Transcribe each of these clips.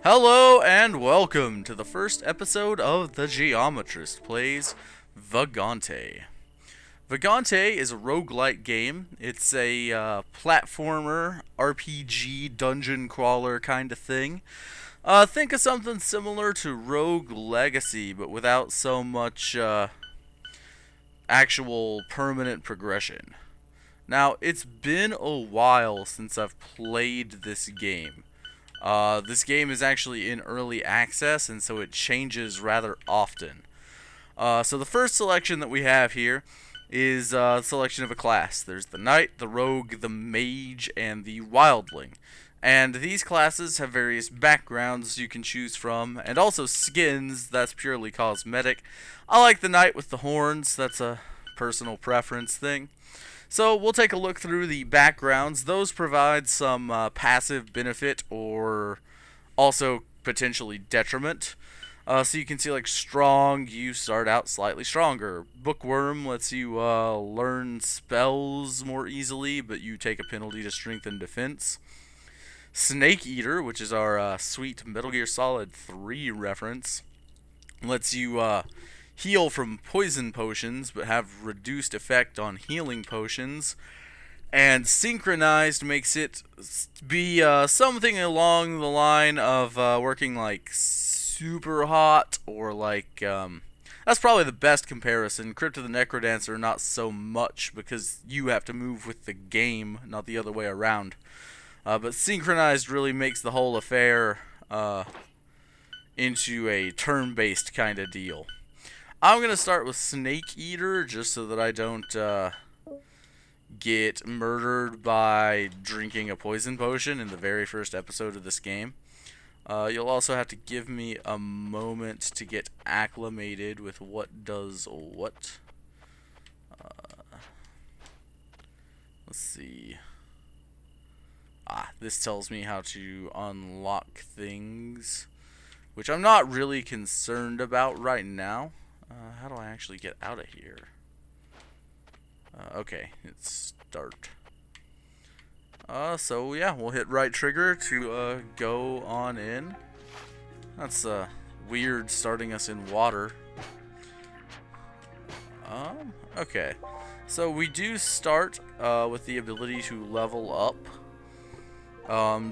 Hello and welcome to the first episode of the Geometrist plays Vagante. Vagante is a roguelike game. It's a platformer, RPG, dungeon crawler kind of thing. Think of something similar to Rogue Legacy, but without so much actual permanent progression. Now, it's been a while since I've played this game. This game is actually in early access, and so it changes rather often. So the first selection that we have here is a selection of a class. There's the Knight, the Rogue, the Mage, and the Wildling. And these classes have various backgrounds you can choose from, and also skins. That's purely cosmetic. I like the Knight with the horns. That's a personal preference thing. So we'll take a look through the backgrounds. Those provide some passive benefit or also potentially detriment. So you can see like strong, you start out slightly stronger. Bookworm lets you learn spells more easily, but you take a penalty to strength and defense. Snake Eater, which is our sweet Metal Gear Solid 3 reference, lets you heal from poison potions, but have reduced effect on healing potions. And Synchronized makes it be something along the line of working like super hot, or like, that's probably the best comparison. Crypt of the Necrodancer, not so much, because you have to move with the game, not the other way around. But Synchronized really makes the whole affair into a turn-based kind of deal. I'm going to start with Snake Eater, just so that I don't get murdered by drinking a poison potion in the very first episode of this game. You'll also have to give me a moment to get acclimated with what does what. Let's see. This tells me how to unlock things, which I'm not really concerned about right now. How do I actually get out of here? Okay, it's start. So yeah, we'll hit right trigger to go on in. That's weird starting us in water. Okay. So we do start with the ability to level up.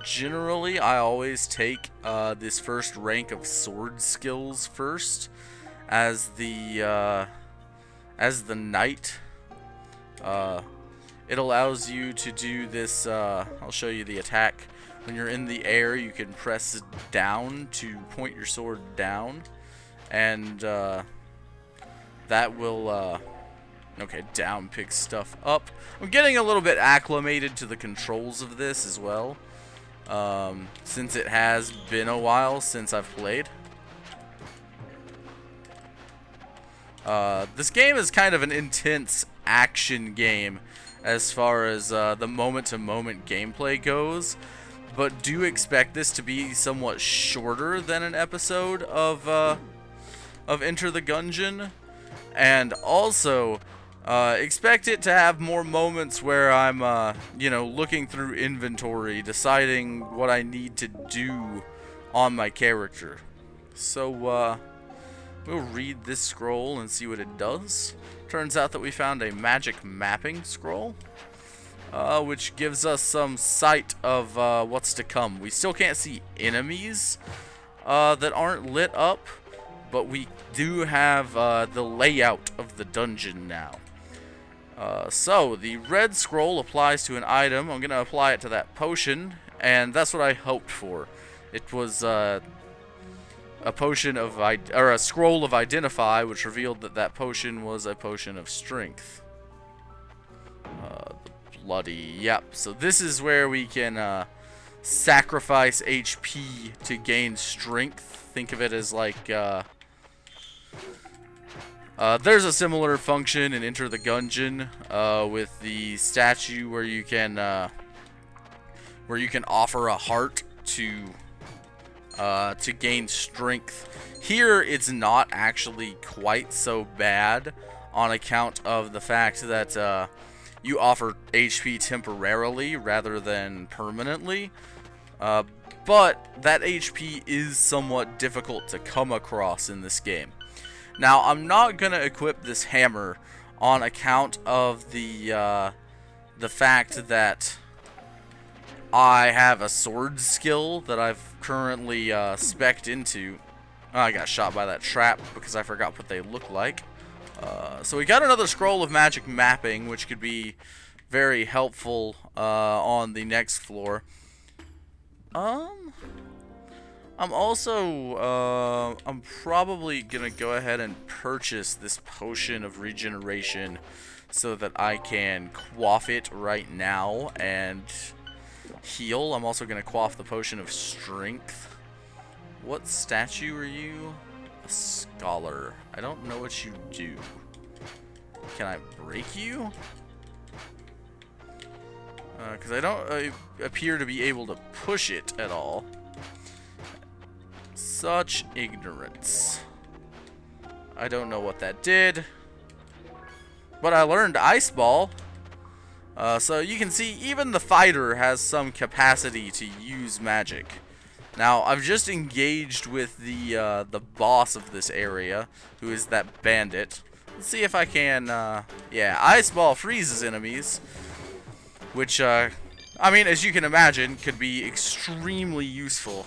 Generally, I always take this first rank of sword skills first, as the Knight. It allows you to do this. I'll show you the attack. When you're in the air, you can press down to point your sword down, and that will. Okay, down picks stuff up. I'm getting a little bit acclimated to the controls of this as well, since it has been a while since I've played. This game is kind of an intense action game as far as the moment-to-moment gameplay goes, but do expect this to be somewhat shorter than an episode of Enter the Gungeon, and also expect it to have more moments where I'm, looking through inventory, deciding what I need to do on my character. So, we'll read this scroll and see what it does. Turns out that we found a magic mapping scroll, which gives us some sight of what's to come. We still can't see enemies that aren't lit up, but we do have the layout of the dungeon now. So, the red scroll applies to an item. I'm going to apply it to that potion, and that's what I hoped for. It was a potion of, or a scroll of Identify, which revealed that that potion was a potion of strength. The bloody, yep. So this is where we can sacrifice HP to gain strength. Think of it as like, there's a similar function in Enter the Gungeon with the statue where you can offer a heart to gain strength. Here, it's not actually quite so bad on account of the fact that you offer HP temporarily rather than permanently. but that HP is somewhat difficult to come across in this game. Now, I'm not going to equip this hammer on account of the fact that I have a sword skill that I've currently spec'd into. Oh, I got shot by that trap because I forgot what they look like. So we got another scroll of magic mapping, which could be very helpful on the next floor. I'm also, I'm probably gonna go ahead and purchase this potion of regeneration so that I can quaff it right now and heal. I'm also gonna quaff the potion of strength. What statue are you? A scholar. I don't know what you do. Can I break you? Because I don't appear to be able to push it at all. Such ignorance. I don't know what that did. But I learned Ice Ball. So you can see even the fighter has some capacity to use magic. Now, I've just engaged with the boss of this area, who is that bandit. Let's see if I can, yeah, Ice Ball freezes enemies, which, I mean, as you can imagine, could be extremely useful.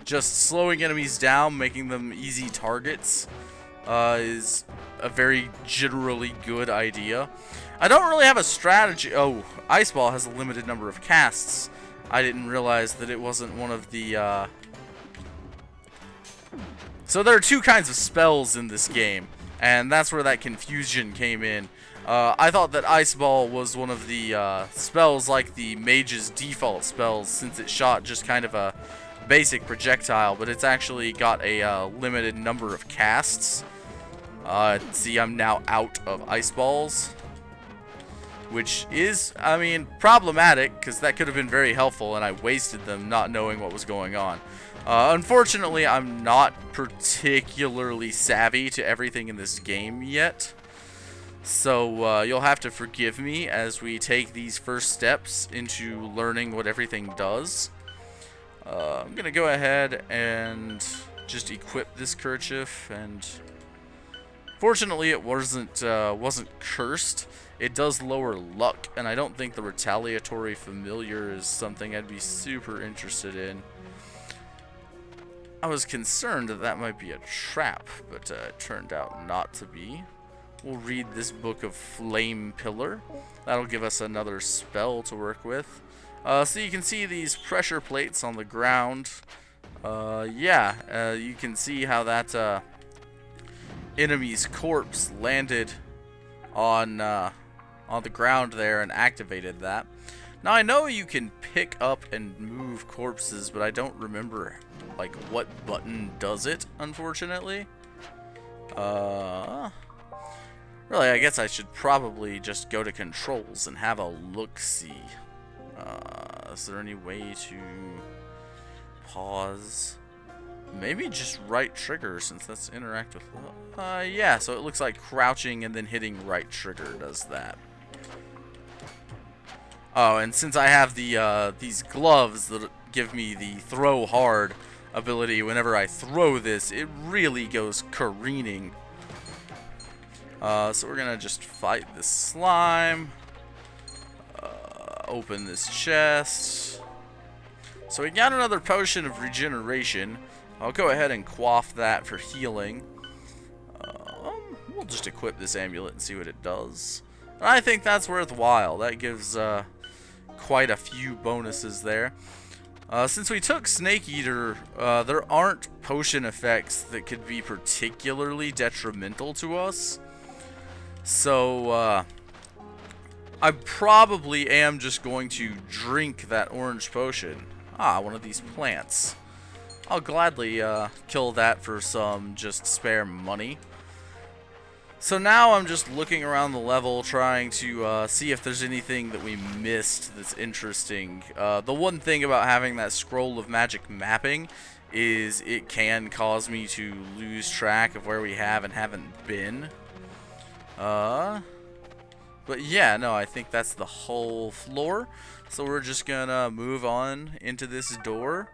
Just slowing enemies down, making them easy targets, is a very generally good idea. I don't really have a strategy. Oh, Ice Ball has a limited number of casts. I didn't realize that it wasn't one of the, So there are two kinds of spells in this game, and that's where that confusion came in. I thought that Ice Ball was one of the spells like the mage's default spells, since it shot just kind of a basic projectile, but it's actually got a limited number of casts. See, I'm now out of Ice Balls, which is, I mean, problematic, because that could have been very helpful, and I wasted them not knowing what was going on. Unfortunately, I'm not particularly savvy to everything in this game yet, so you'll have to forgive me as we take these first steps into learning what everything does. I'm going to go ahead and just equip this kerchief, and fortunately it wasn't cursed. It does lower luck, and I don't think the retaliatory familiar is something I'd be super interested in. I was concerned that that might be a trap, but it turned out not to be. We'll read this book of Flame Pillar. That'll give us another spell to work with. So you can see these pressure plates on the ground. You can see how that enemy's corpse landed on the ground there and activated that. Now I know you can pick up and move corpses, but I don't remember like what button does it, unfortunately. Really, I guess I should probably just go to controls and have a look-see. Is there any way to pause? Maybe just right trigger, since that's interact with. Yeah, so it looks like crouching and then hitting right trigger does that. Oh, and since I have the these gloves that give me the throw hard ability, whenever I throw this, it really goes careening. So we're gonna just fight this slime. Open this chest. So we got another potion of regeneration. I'll go ahead and quaff that for healing. We'll just equip this amulet and see what it does. And I think that's worthwhile. That gives quite a few bonuses there. Since we took Snake Eater, there aren't potion effects that could be particularly detrimental to us. So, I probably am just going to drink that orange potion. Ah, one of these plants. I'll gladly kill that for some just spare money. So now I'm just looking around the level, trying to see if there's anything that we missed that's interesting. The one thing about having that scroll of magic mapping is it can cause me to lose track of where we have and haven't been. But yeah, no, I think that's the whole floor. So we're just gonna move on into this door.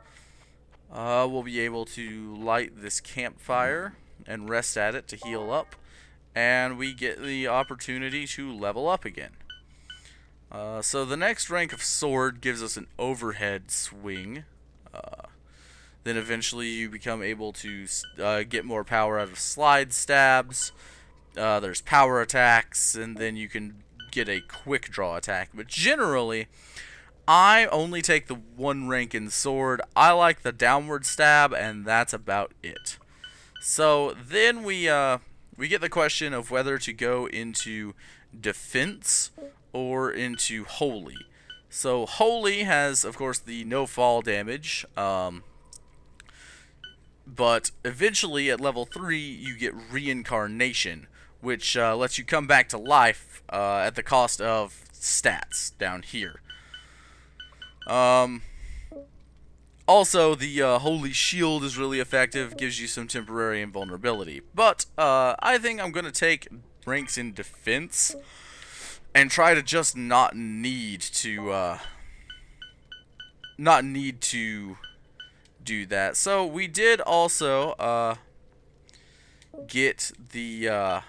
We'll be able to light this campfire and rest at it to heal up. And we get the opportunity to level up again. So the next rank of sword gives us an overhead swing. Then eventually you become able to get more power out of slide stabs. There's power attacks, and then you can get a quick draw attack. But generally, I only take the one rank in sword. I like the downward stab, and that's about it. So then we get the question of whether to go into defense or into holy. So holy has, of course, the no fall damage. But eventually, at level 3, you get reincarnation, which lets you come back to life at the cost of stats down here. Also, the Holy Shield is really effective, gives you some temporary invulnerability. But I think I'm going to take ranks in defense and try to just not need to do that. So we did also get the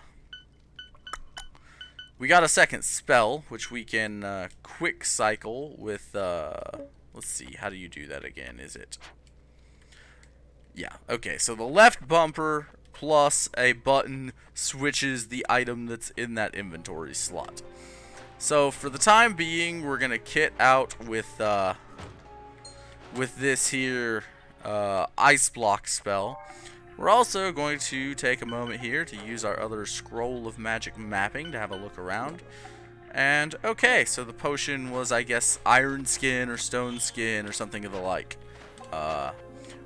we got a second spell, which we can quick cycle with let's see, how do you do that again? Is it, yeah, okay, so the left bumper plus a button switches the item that's in that inventory slot. So for the time being, we're gonna kit out with this here ice block spell. We're also going to take a moment here to use our other scroll of magic mapping to have a look around. And okay, so the potion was, I guess, iron skin or stone skin or something of the like.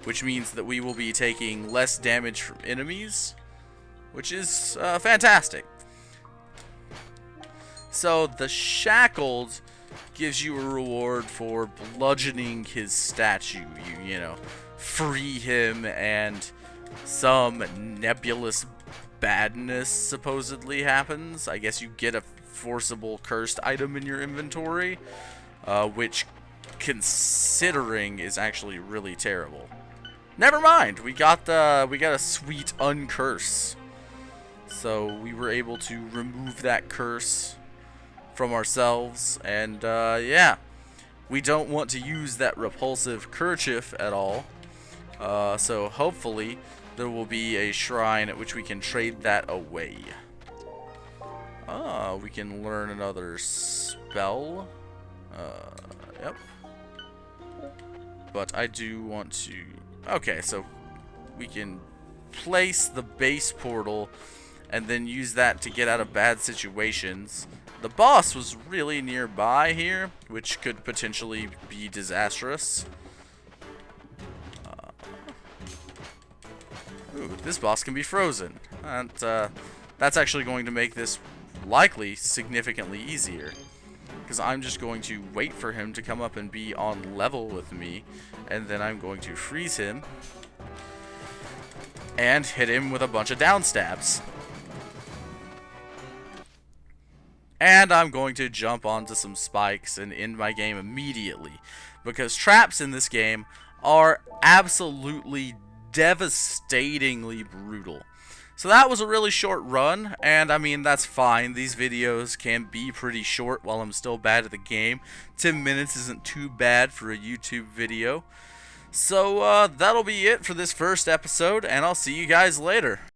Which means that we will be taking less damage from enemies, which is fantastic. So the shackled gives you a reward for bludgeoning his statue. You know, free him, and some nebulous badness supposedly happens. I guess you get a forcible cursed item in your inventory, which, considering, is actually really terrible. Never mind, we got a sweet uncurse. So we were able to remove that curse from ourselves, and yeah, we don't want to use that repulsive kerchief at all. So hopefully there will be a shrine at which we can trade that away. We can learn another spell. Yep. But I do want to... Okay, so we can place the base portal and then use that to get out of bad situations. The boss was really nearby here, which could potentially be disastrous. Ooh, this boss can be frozen. And that's actually going to make this likely significantly easier, because I'm just going to wait for him to come up and be on level with me, and then I'm going to freeze him and hit him with a bunch of down stabs. And I'm going to jump onto some spikes and end my game immediately, because traps in this game are absolutely devastatingly brutal. So that was a really short run, and I mean, that's fine. These videos can be pretty short while I'm still bad at the game. 10 minutes isn't too bad for a YouTube video. So that'll be it for this first episode, and I'll see you guys later.